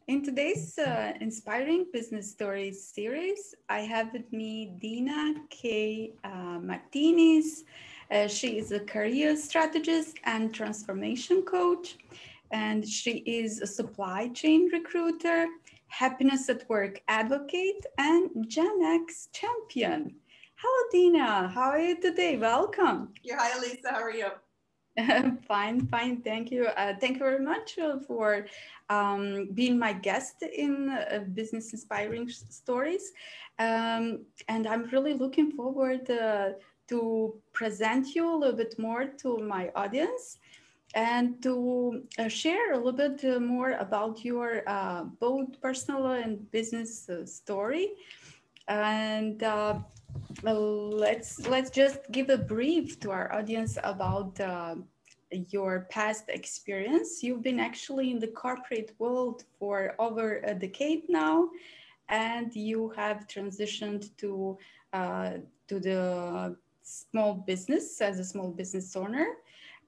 In today's Inspiring Business Stories series, I have with me Dena K Martines. She is a career strategist and transformation coach, and she is a supply chain recruiter, happiness at work advocate, and Gen X champion. Hello, Dena. How are you today? Welcome. Yeah, hi Lisa, how are you? Fine, fine. Thank you. Thank you very much for being my guest in Business Inspiring Stories. And I'm really looking forward to present you a little bit more to my audience and to share a little bit more about your both personal and business story. And let's just give a brief to our audience about your past experience. You've been actually in the corporate world for over a decade now, and you have transitioned to the small business as a small business owner.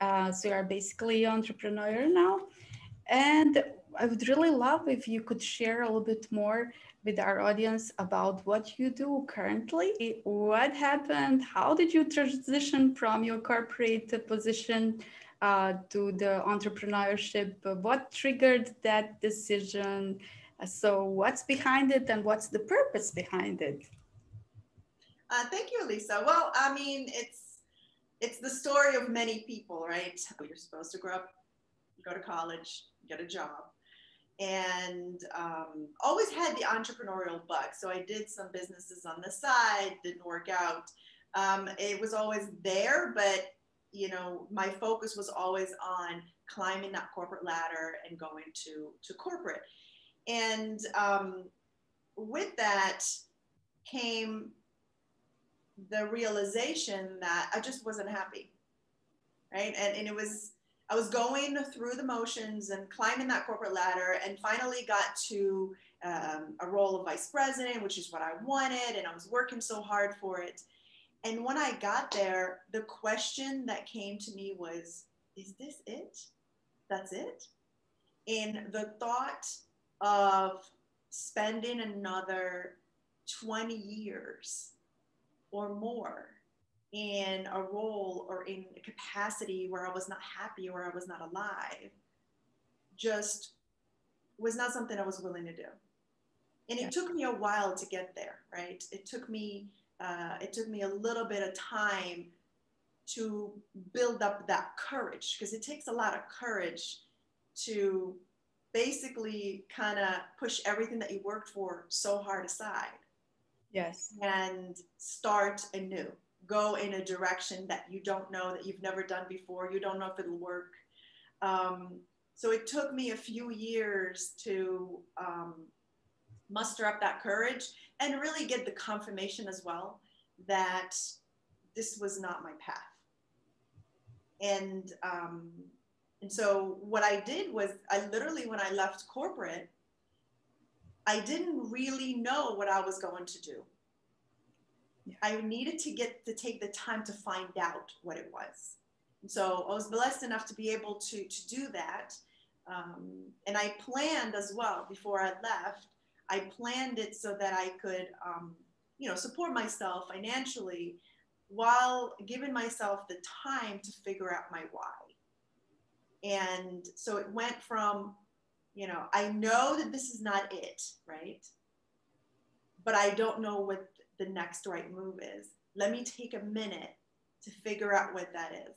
So you are basically entrepreneur now, and I would really love if you could share a little bit more with our audience about what you do currently. What happened? How did you transition from your corporate position to the entrepreneurship? What triggered that decision? So, what's behind it and what's the purpose behind it? Thank you, Lisa. Well, I mean, it's the story of many people, right? You're supposed to grow up, go to college, get a job, and always had the entrepreneurial bug. So I did some businesses on the side, didn't work out. It was always there, but my focus was always on climbing that corporate ladder and going to corporate. And with that came the realization that I just wasn't happy, right? And it was, I was going through the motions and climbing that corporate ladder and finally got to a role of vice president, which is what I wanted. And I was working so hard for it. And when I got there, the question that came to me was, is this it? That's it? And the thought of spending another 20 years or more in a role or in a capacity where I was not happy or I was not alive just was not something I was willing to do. And it took me a while to get there, right? It took me a little bit of time to build up that courage, because it takes a lot of courage to basically kind of push everything that you worked for so hard aside. Yes. And start anew. Go in a direction that you don't know, that you've never done before. You don't know if it'll work. So it took me a few years to muster up that courage and really get the confirmation as well that this was not my path. And so what I did was, I literally, when I left corporate, I didn't really know what I was going to do. I needed to take the time to find out what it was. And so I was blessed enough to be able to do that. And I planned as well before I left. I planned it so that I could, support myself financially while giving myself the time to figure out my why. And so it went from, I know that this is not it, right? But I don't know what the next right move is. Let me take a minute to figure out what that is.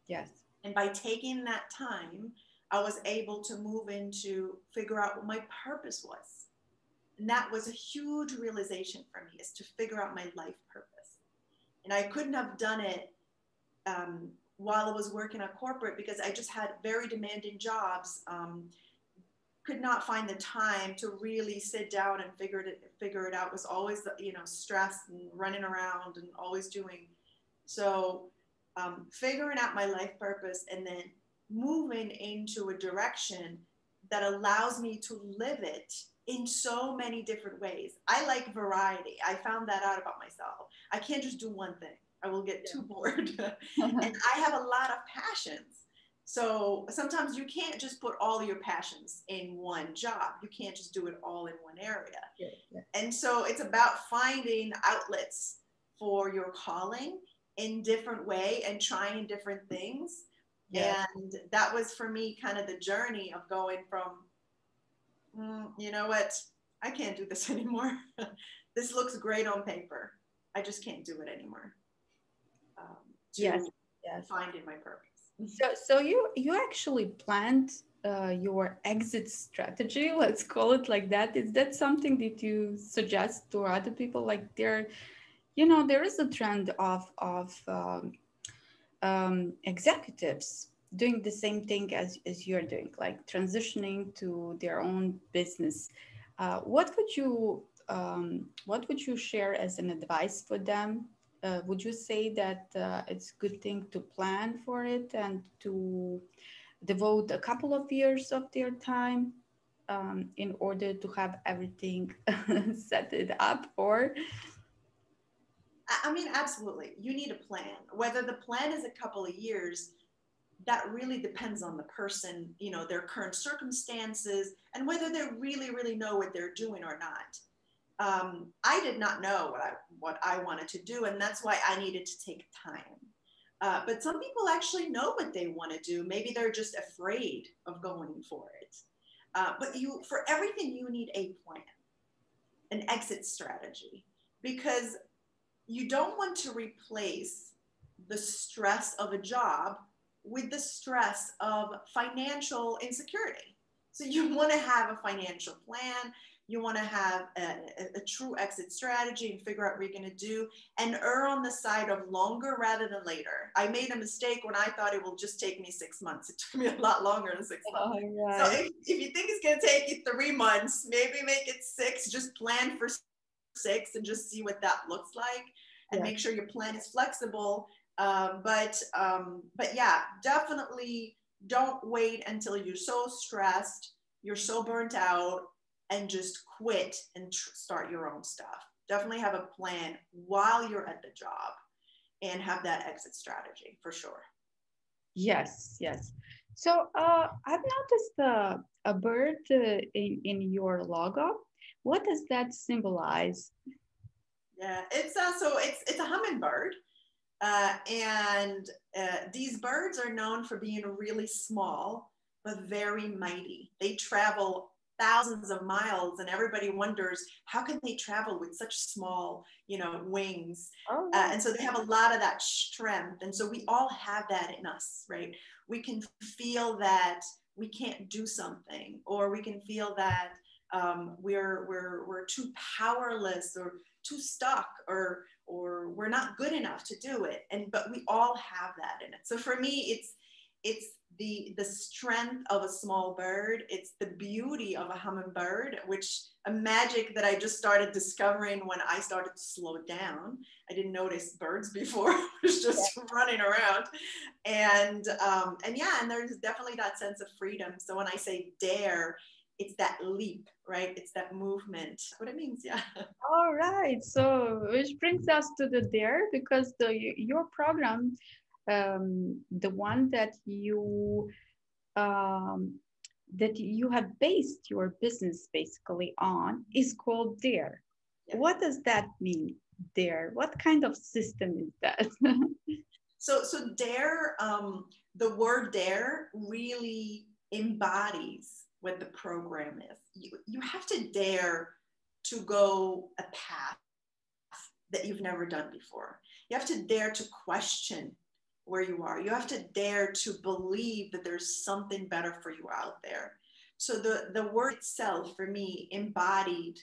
Yes. And by taking that time, I was able to move into figure out what my purpose was. And that was a huge realization for me, is to figure out my life purpose. And I couldn't have done it while I was working at corporate, because I just had very demanding jobs. Could not find the time to really sit down and figure it out. It was always, stressed and running around and always doing. So figuring out my life purpose and then moving into a direction that allows me to live it in so many different ways. I like variety. I found that out about myself. I can't just do one thing. I will get too bored. And I have a lot of passions. So sometimes you can't just put all your passions in one job. You can't just do it all in one area. Yeah, yeah. And so it's about finding outlets for your calling in different way and trying different things. Yeah. And that was for me kind of the journey of going from, you know what, I can't do this anymore. This looks great on paper. I just can't do it anymore. To Yes. Yes. finding my purpose. So you actually planned your exit strategy, let's call it like that. Is that something that you suggest to other people? Like there, there is a trend of executives doing the same thing as you're doing, like transitioning to their own business. What would you share as an advice for them? Would you say that it's a good thing to plan for it and to devote a couple of years of their time in order to have everything set it up? Or I mean, absolutely. You need a plan. Whether the plan is a couple of years, that really depends on the person, their current circumstances, and whether they really, really know what they're doing or not. I did not know what I wanted to do, and that's why I needed to take time. But some people actually know what they want to do. Maybe they're just afraid of going for it. But for everything, you need a plan, an exit strategy, because you don't want to replace the stress of a job with the stress of financial insecurity. So you want to have a financial plan. You want to have a true exit strategy and figure out what you're going to do and err on the side of longer rather than later. I made a mistake when I thought it will just take me 6 months. It took me a lot longer than 6 months. right. So if you think it's going to take you 3 months, maybe make it 6, just plan for 6 and just see what that looks like. And make sure your plan is flexible. But yeah, definitely don't wait until you're so stressed, you're so burnt out, and just quit and start your own stuff. Definitely have a plan while you're at the job and have that exit strategy for sure. Yes, yes. So I've noticed a bird in your logo. What does that symbolize? Yeah, it's a hummingbird. And these birds are known for being really small, but very mighty. They travel thousands of miles, and everybody wonders, how can they travel with such small, wings? Oh, And so they have a lot of that strength. And so we all have that in us, right? We can feel that we can't do something, or we can feel that we're too powerless or too stuck, or we're not good enough to do it. But we all have that in it. So for me, it's the strength of a small bird. It's the beauty of a hummingbird, which a magic that I just started discovering when I started to slow down. I didn't notice birds before. I was just running around. And yeah, and there's definitely that sense of freedom. So when I say dare, it's that leap, right? It's that movement. What it means, yeah. all right. So which brings us to the dare, because your program, the one that you have based your business basically on, is called Dare. Yeah. What does that mean, Dare? What kind of system is that? So Dare, the word Dare really embodies what the program is. You have to dare to go a path that you've never done before. You have to dare to question where you are. You have to dare to believe that there's something better for you out there. So the word itself for me embodied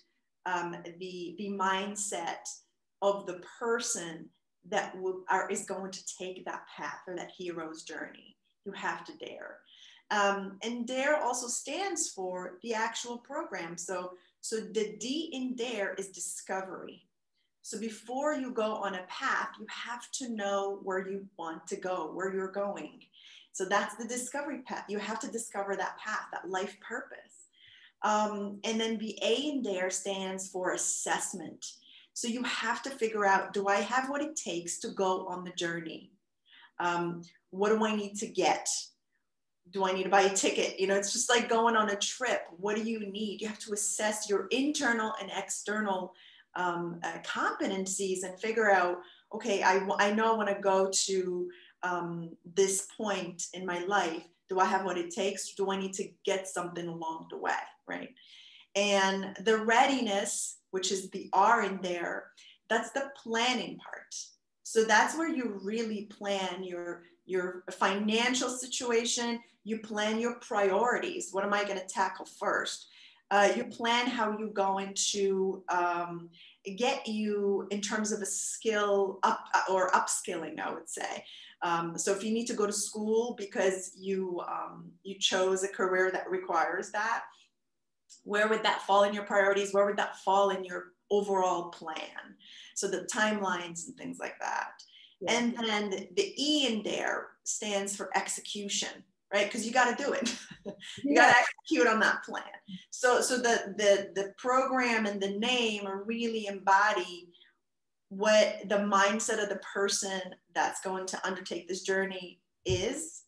the mindset of the person that is going to take that path or that hero's journey. You have to dare. And DARE also stands for the actual program. So the D in DARE is discovery. So before you go on a path, you have to know where you want to go, where you're going. So that's the discovery path. You have to discover that path, that life purpose. And then the A in DARE stands for assessment. So you have to figure out, do I have what it takes to go on the journey? What do I need to get? Do I need to buy a ticket? You know, it's just like going on a trip. What do you need? You have to assess your internal and external competencies and figure out, okay, I know I want to go to this point in my life. Do I have what it takes? Do I need to get something along the way, right? And the readiness, which is the R in there, that's the planning part. So that's where you really plan your financial situation. You plan your priorities. What am I going to tackle first? You plan how you're going to get you in terms of a skill up or upskilling, I would say. So if you need to go to school because you chose a career that requires that, where would that fall in your priorities? Where would that fall in your overall plan? So the timelines and things like that. Yeah. And then the E in there stands for execution, right? Because you got to do it. You got to execute on that plan. So the program and the name really embody what the mindset of the person that's going to undertake this journey is.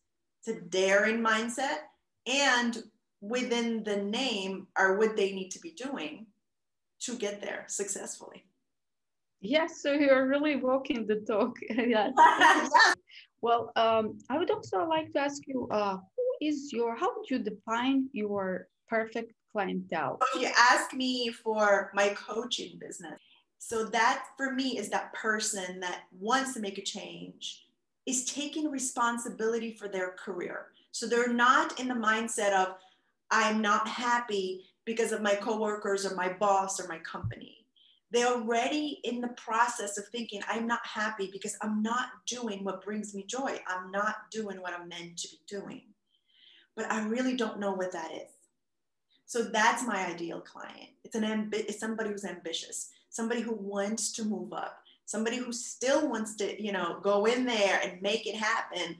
It's a daring mindset, and within the name are what they need to be doing to get there successfully. Yes, so you're really walking the talk. Yes. Well, I would also like to ask you, how would you define your perfect clientele? So if you ask me for my coaching business, so that for me is that person that wants to make a change, is taking responsibility for their career. So they're not in the mindset of, I'm not happy because of my coworkers or my boss or my company. They're already in the process of thinking, I'm not happy because I'm not doing what brings me joy. I'm not doing what I'm meant to be doing. But I really don't know what that is. So that's my ideal client. It's somebody who's ambitious, somebody who wants to move up, somebody who still wants to, go in there and make it happen.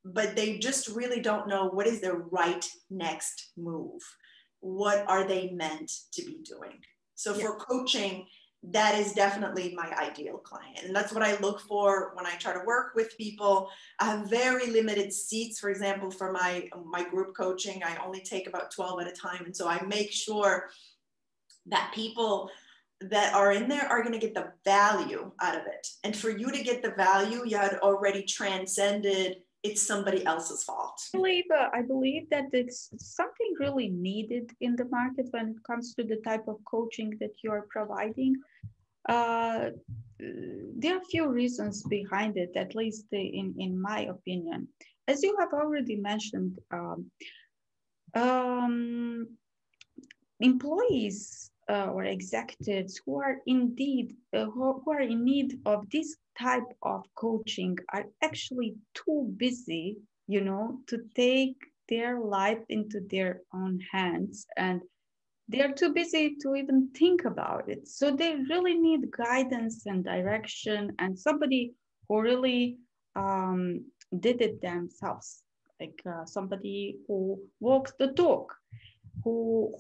But they just really don't know what is their right next move. What are they meant to be doing? So for coaching, that is definitely my ideal client. And that's what I look for when I try to work with people. I have very limited seats. For example, for my group coaching, I only take about 12 at a time. And so I make sure that people that are in there are going to get the value out of it. And for you to get the value, you had already transcended it's somebody else's fault. I believe that it's something really needed in the market when it comes to the type of coaching that you're providing. There are a few reasons behind it, at least in my opinion. As you have already mentioned, employees or executives who are indeed who are in need of this type of coaching are actually too busy, to take their life into their own hands, and they're too busy to even think about it. So they really need guidance and direction, and somebody who really did it themselves, like somebody who walks the talk, who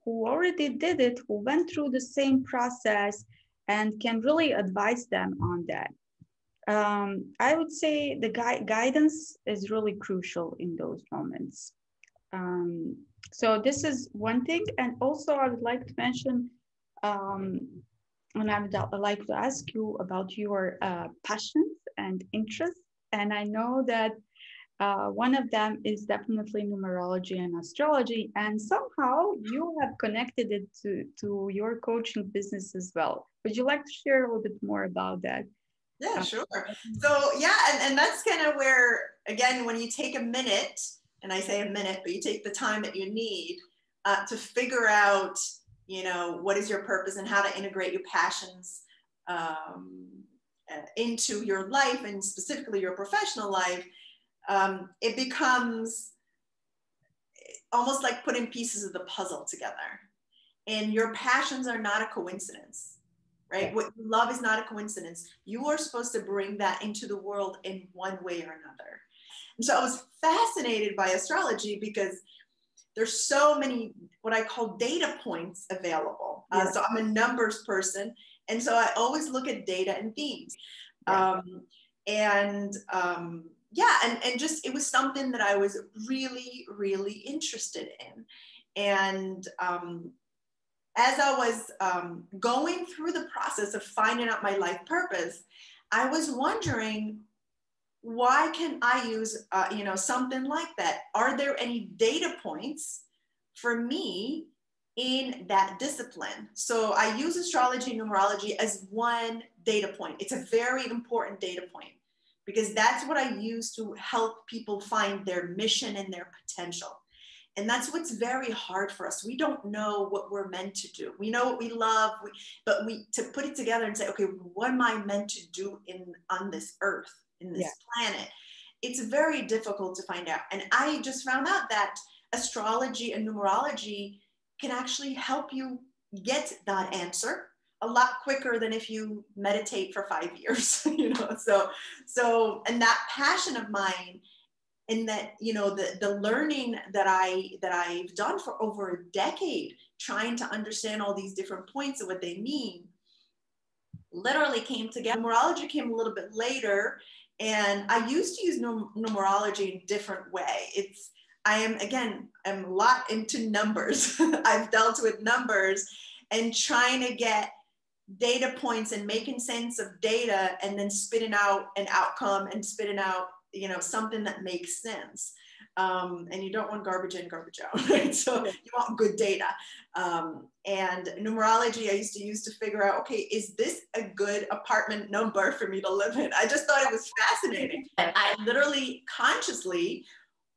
already did it, who went through the same process and can really advise them on that. I would say the guidance is really crucial in those moments. So this is one thing. And also I would like to mention, and I would like to ask you about your passions and interests. And I know that one of them is definitely numerology and astrology, and somehow you have connected it to your coaching business as well. Would you like to share a little bit more about that? Yeah, sure. So yeah, and that's kind of where, again, when you take a minute, and I say a minute, but you take the time that you need to figure out, what is your purpose and how to integrate your passions into your life, and specifically your professional life. It becomes almost like putting pieces of the puzzle together. And your passions are not a coincidence, right? What you love is not a coincidence. You are supposed to bring that into the world in one way or another. And so I was fascinated by astrology because there's so many, what I call data points available. So I'm a numbers person. And so I always look at data and themes. yeah, and just, it was something that I was really, really interested in. And as I was going through the process of finding out my life purpose, I was wondering, why can I use, something like that? Are there any data points for me in that discipline? So I use astrology and numerology as one data point. It's a very important data point because that's what I use to help people find their mission and their potential. And that's what's very hard for us. We don't know what we're meant to do. We know what we love, but to put it together and say, okay, what am I meant to do on this earth, in this planet? It's very difficult to find out. And I just found out that astrology and numerology can actually help you get that answer a lot quicker than if you meditate for 5 years, So, and that passion of mine, and that, the learning that I've done for over a decade, trying to understand all these different points and what they mean, literally came together. Numerology came a little bit later, and I used to use numerology in a different way. I'm a lot into numbers. I've dealt with numbers and trying to get data points and making sense of data, and then spitting out an outcome and spitting out, something that makes sense. And you don't want garbage in, garbage out, right? So you want good data. And numerology I used to use to figure out, okay, is this a good apartment number for me to live in? I just thought it was fascinating. And I literally consciously,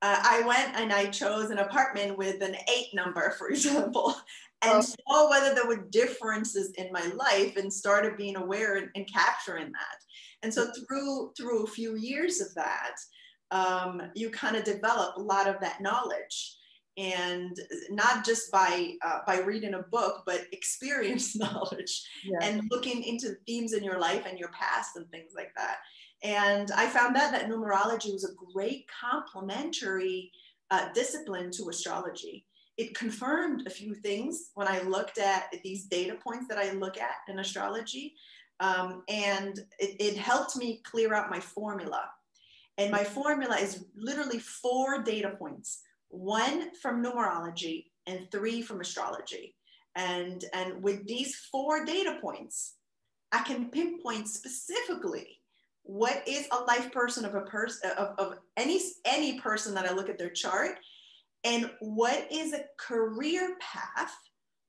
I went and I chose an apartment with an 8 number, for example, and saw whether there were differences in my life, and started being aware and capturing that. And so through a few years of that, you kind of develop a lot of that knowledge, and not just by reading a book, but experience knowledge, and looking into themes in your life and your past and things like that. And I found that numerology was a great complementary discipline to astrology. It confirmed a few things when I looked at these data points that I look at in astrology. And it helped me clear out my formula. And my formula is literally 4 data points, 1 from numerology and 3 from astrology. And with these 4 data points, I can pinpoint specifically what is a life person of any person that I look at their chart, and what is a career path,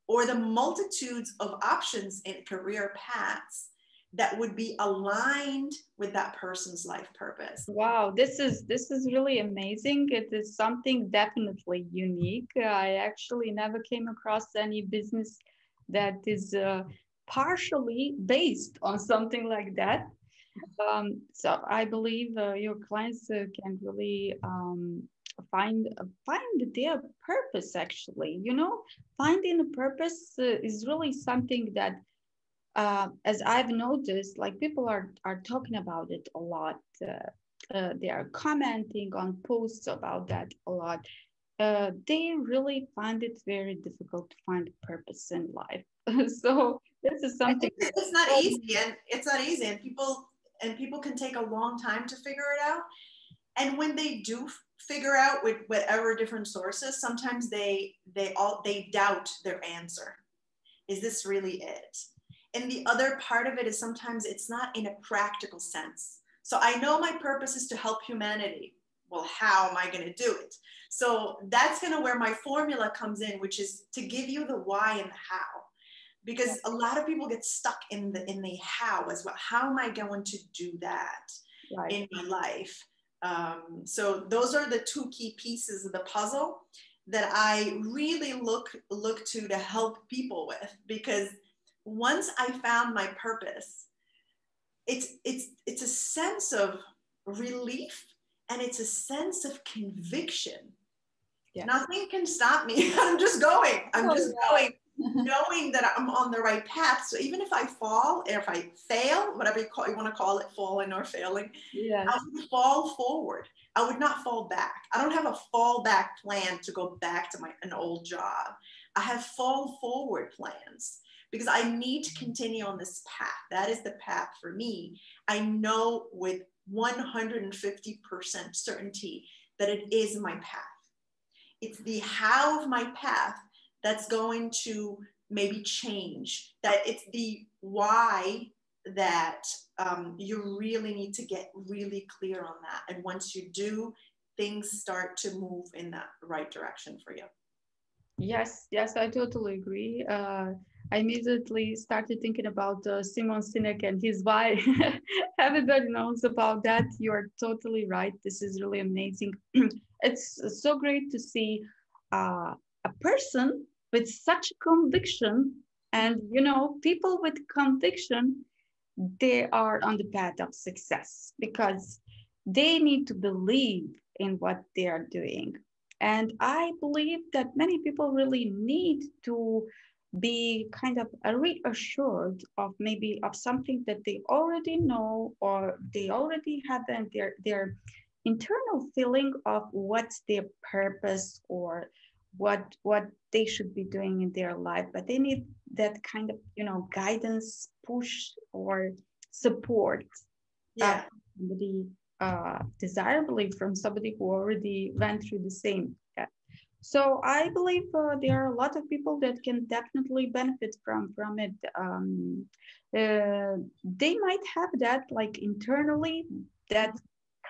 or the multitudes of options in career paths that would be aligned with that person's life purpose. Wow, this is really amazing. It is something definitely unique. I actually never came across any business that is partially based on something like that. So I believe your clients can really find their purpose. Actually, finding a purpose is really something that, as I've noticed, like people are talking about it a lot. They are commenting on posts about that a lot. They really find it very difficult to find purpose in life. So this is something. It's not easy, and people can take a long time to figure it out. And when they do figure out with whatever different sources, sometimes they doubt their answer. Is this really it? And the other part of it is sometimes it's not in a practical sense. So I know my purpose is to help humanity. Well, how am I going to do it? So that's going to where my formula comes in, which is to give you the why and the how. Because a lot of people get stuck in the how as well. How am I going to do that in my life? So those are the 2 key pieces of the puzzle that I really look to help people with, because once I found my purpose, it's a sense of relief, and it's a sense of conviction. Nothing can stop me. I'm just going, knowing that I'm on the right path. So even if I fall, if I fail, whatever you want to call it, falling or failing, I would fall forward. I would not fall back. I don't have a fallback plan to go back to an old job. I have fall forward plans, because I need to continue on this path. That is the path for me. I know with 150% certainty that it is my path. It's the how of my path that's going to maybe change, that it's the why that you really need to get really clear on that. And once you do, things start to move in that right direction for you. Yes, yes, I totally agree. I immediately started thinking about Simon Sinek and his why. Everybody knows about that. You're totally right. This is really amazing. It's so great to see a person with such conviction, and people with conviction, they are on the path of success because they need to believe in what they are doing. And I believe that many people really need to be kind of reassured of maybe of something that they already know, or they already have in their internal feeling of what's their purpose, or what they should be doing in their life. But they need that kind of guidance, push, or support. Yeah. Somebody desirably from somebody who already went through the same. Yeah. So I believe there are a lot of people that can definitely benefit from it. They might have that like internally, that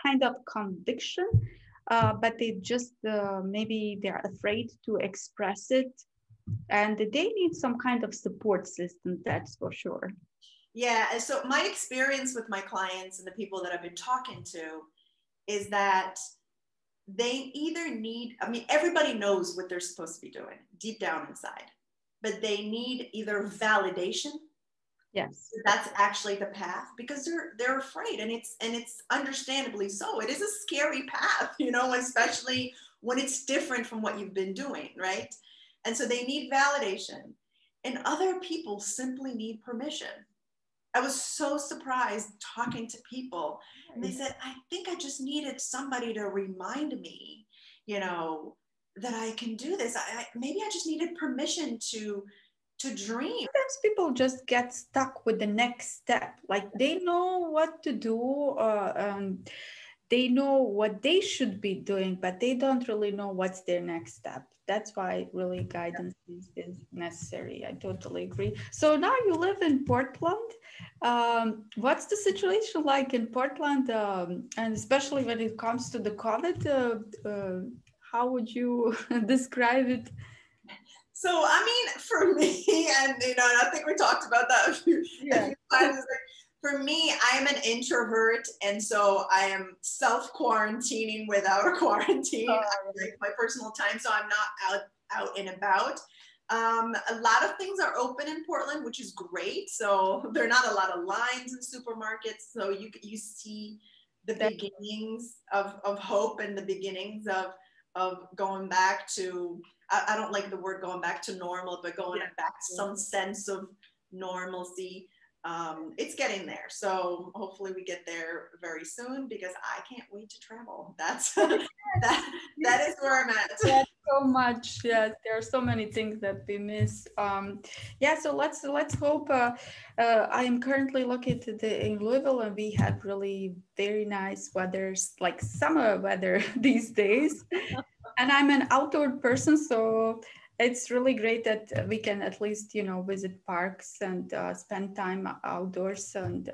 kind of conviction, but they just maybe they're afraid to express it, and they need some kind of support system, that's for sure. Yeah, so my experience with my clients and the people that I've been talking to is that they either need, I mean, everybody knows what they're supposed to be doing deep down inside, but they need either validation. Yes. That's actually the path, because they're afraid, and it's understandably so. It is a scary path, especially when it's different from what you've been doing, right? And so they need validation, and other people simply need permission. I was so surprised talking to people, and they said, I think I just needed somebody to remind me, that I can do this. Maybe I just needed permission to dream. Sometimes people just get stuck with the next step. Like they know what to do, they know what they should be doing, but they don't really know what's their next step. That's why really guidance is necessary. I totally agree. So now you live in Portland. What's the situation like in Portland? And especially when it comes to the COVID, how would you describe it? So, I mean, for me, and I think we talked about that a few times. For me, I'm an introvert, and so I am self-quarantining without a quarantine. I like my personal time, so I'm not out and about. A lot of things are open in Portland, which is great. So there are not a lot of lines in supermarkets, so you see the beginnings of hope and the beginnings of going back to, I don't like the word going back to normal, but going back to some sense of normalcy. It's getting there. So hopefully we get there very soon, because I can't wait to travel. That's that is where I'm at. So much. Yeah, there are so many things that we miss. So let's hope. I am currently located in Louisville, and we have really very nice weathers, like summer weather these days. And I'm an outdoor person, so it's really great that we can at least, visit parks and spend time outdoors. And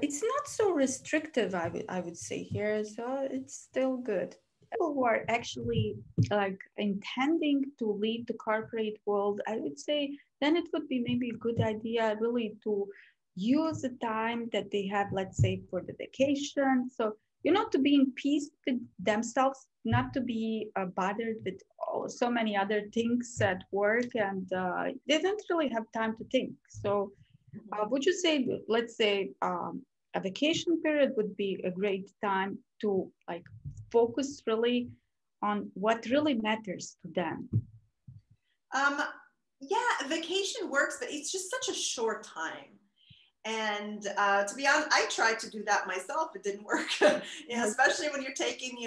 it's not so restrictive, I would say here, so it's still good. People who are actually like intending to leave the corporate world, I would say then it would be maybe a good idea really to use the time that they have, let's say, for the vacation. So to be in peace with themselves, not to be bothered with so many other things at work, and they don't really have time to think. So would you say, let's say, a vacation period would be a great time to like focus really on what really matters to them? Yeah, vacation works, but it's just such a short time. And to be honest, I tried to do that myself. It didn't work. Especially when you're taking,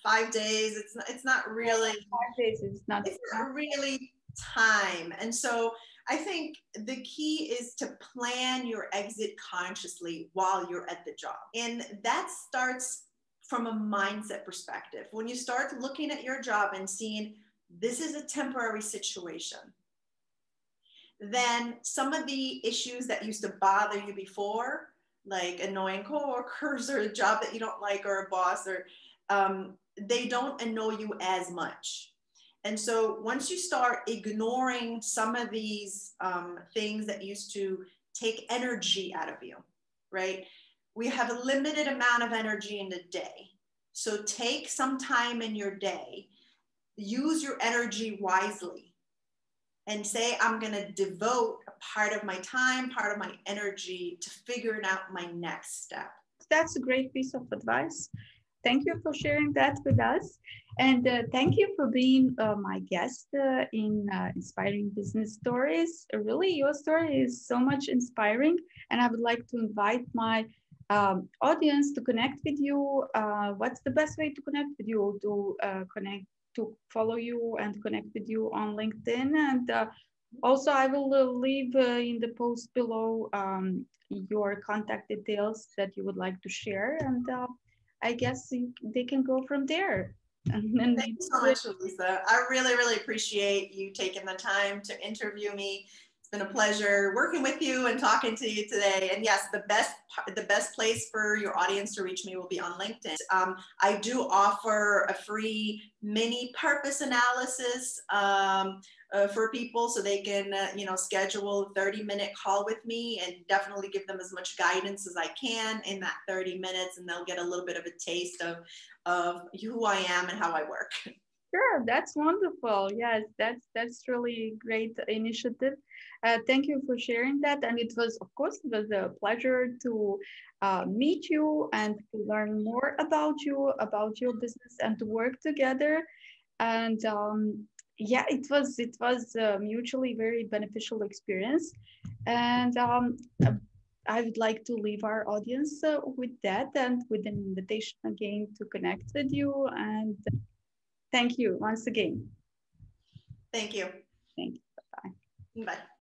5 days. It's not really 5 days. It's not really time. And so I think the key is to plan your exit consciously while you're at the job. And that starts from a mindset perspective. When you start looking at your job and seeing this is a temporary situation, then some of the issues that used to bother you before, like annoying coworkers or a job that you don't like or a boss, or they don't annoy you as much. And so once you start ignoring some of these things that used to take energy out of you, right? We have a limited amount of energy in the day. So take some time in your day, use your energy wisely, and say, I'm going to devote a part of my time, part of my energy to figuring out my next step. That's a great piece of advice. Thank you for sharing that with us. And thank you for being my guest in Inspiring Business Stories. Really, your story is so much inspiring. And I would like to invite my audience to connect with you. What's the best way to connect with you? To follow you and connect with you on LinkedIn. And also, I will leave in the post below your contact details that you would like to share. And I guess they can go from there. And thank you so much, Lisa. I really, really appreciate you taking the time to interview me. It's been a pleasure working with you and talking to you today. And yes, the best place for your audience to reach me will be on LinkedIn. I do offer a free mini purpose analysis for people, so they can schedule a 30-minute call with me and definitely give them as much guidance as I can in that 30 minutes, and they'll get a little bit of a taste of who I am and how I work. Sure, that's wonderful. Yes, that's really great initiative. Thank you for sharing that. And it was, of course, it was a pleasure to meet you and to learn more about you, about your business, and to work together. And yeah, it was a mutually very beneficial experience. And I would like to leave our audience with that and with an invitation again to connect with you. And thank you once again. Thank you. Thank you. Bye-bye. Bye.